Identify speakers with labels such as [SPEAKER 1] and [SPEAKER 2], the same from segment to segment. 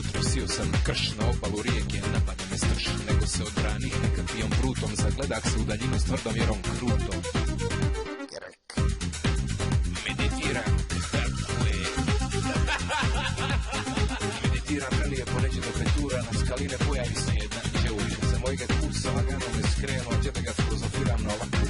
[SPEAKER 1] jutro sio sam na krš, na obalu rijeke, napada me strš, nego se odranih nekakvijom brutom, zagledak se u daljinu s tvrdom vjerom krutom. Meditiram, meditiram, prelijepo neđe do petura, na skaline pojavi se jedna iđe ulica, za mojega kursa lagano me skrenu, od džebe ga filozofiram na ovakvu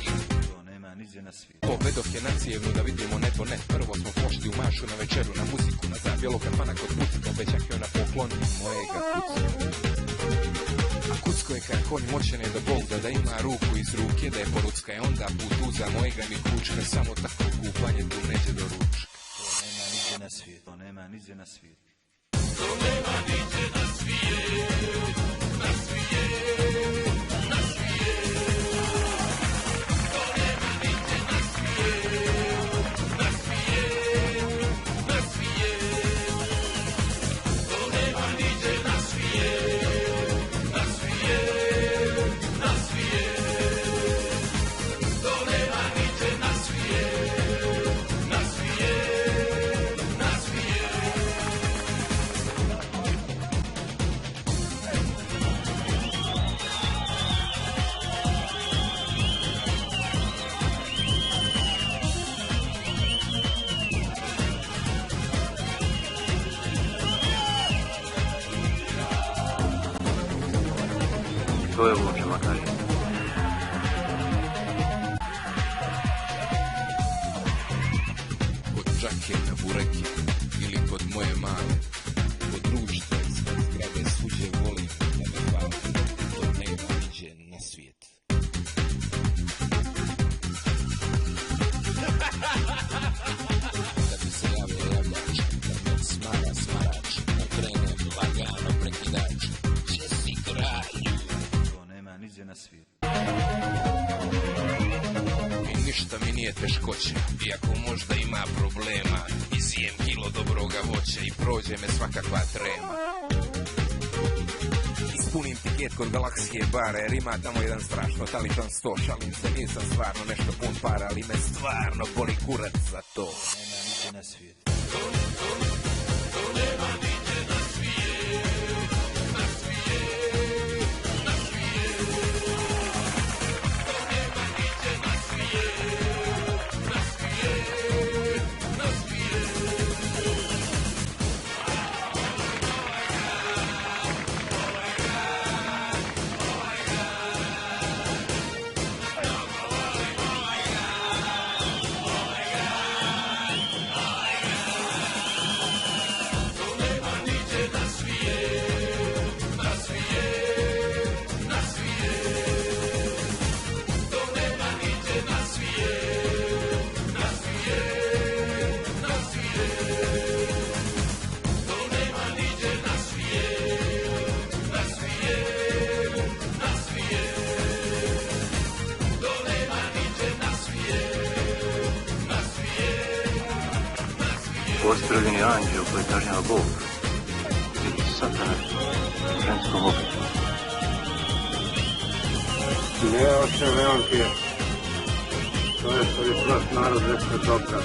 [SPEAKER 1] povedoh je na cijevnu da vidimo nebo ne. Prvo smo pošli u mašu na večeru, na muziku, na zabijelo kafana kod pucika, obećak je na poklon mojega kucka. A kucko je kaj konj moćen je da Bog da ima ruku iz ruke, da je porucka je onda put uza mojega mi kučka, samo tako kupanje tu neđe do ručka.
[SPEAKER 2] To nema niđe na svijetu, to nema niđe na svijetu.
[SPEAKER 3] To nema niđe na svijetu, na svijetu, na svijetu.
[SPEAKER 4] To je Vuče Makari.
[SPEAKER 1] Kod džake na bureke ili kod moje male, kod društva iz zgrade svuđe volim da me hvali, to nema niđe na svijet. Da bi se javio javljač, da me smara smarač, da krenem lagano prekidač, Jesi kralju.
[SPEAKER 2] Niđe na svijetu.
[SPEAKER 1] I ništa mi nije teškoće, iako možda ima problema, izjem kilo dobroga voća i prođe me svakakva trema. Ispunim tiket kod Galaksije bara, jer ima tamo jedan strašno taličan sto, šalim se, nisam stvarno nešto pun para, ali me stvarno boli kurac za to.
[SPEAKER 2] Nema niđe na svijetu.
[SPEAKER 3] To nema niđe na svijetu, na svijetu.
[SPEAKER 4] Ostrovljeni anđeo koji kažnjava Bog i satana u ženskom obliku.
[SPEAKER 5] Ne, oče, nemam ti je. To je što je prost narod rekao dobra.